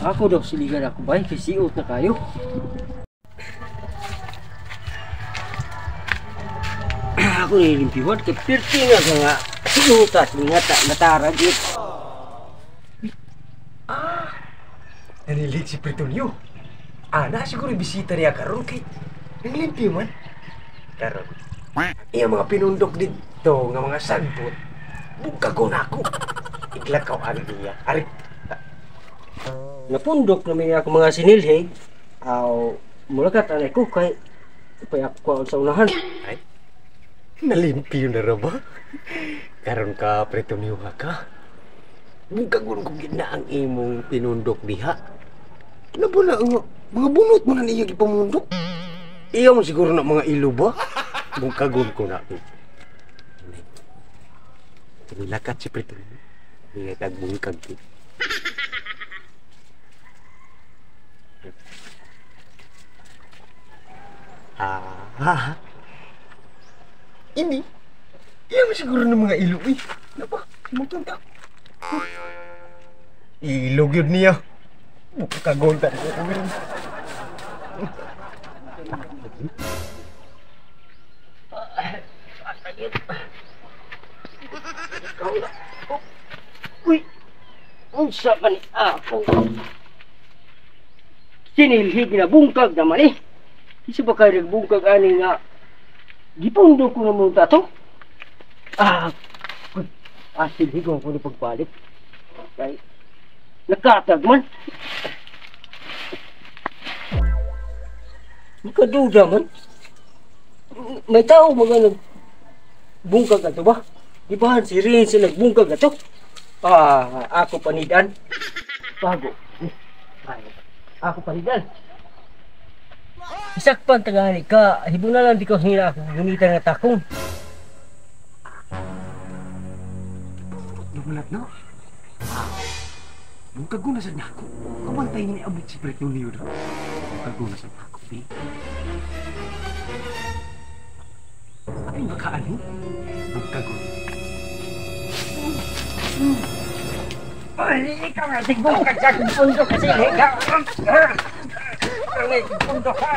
Ako daw siligan ako ba? Kisiot na kayo. Ako nilimpiwan kay pirti nga siutas nga nataragit. Nanilig si Pritonio. Ana siguro bisita niya karon kay nanglimpyo man. Karon. Iya mga pinundok dito nga mga sagbot. Bugkagon ako. Iglakaw ano niya. Ari. Napundok namin ako mga sinilhig. Aw mulakat anay ko kay pay ako sa unahan. Ay. Nalimpyo na ra ba? Karon ka Pritonio ka. Bugkagon ko gina ang imong pinundok diha. Nabula nga mga bunot man niya gipamundok. Iya mo siguro na mga ilo ba? Bugkagon ko na. Lakat si Pritonio. Hindi tagbungkag ko. Ini. Iya mo siguro ng mga ilo eh. Napa? Simutong ka. Ilog yun niya. Bugkagon ta. Uy, unsa man ako? Sinilhig na bungkag naman eh. Isa ba kayo nagbungkag ani nga gipundo ko na mong tato? Silhig ko na pagbalik. Kay nakatag man. Nakaduda man. May tao mga nagbungkag ato ba? Di ba si Rin sila nagbungkag ato? Ako panidan. Bago. Ako panidan. Isakpan tagani ka. Hibong na lang di ko hina ako gunitan nga takong. Namulat na. Bugkagon na sa nako. Kabantay ni abot si Pritonio do. Bugkagon na sa nako. Ay makaano? Bugkagon. Ay, ikaw nga, tigbong ka sa pundo kasi ikaw. Ang pundo ka.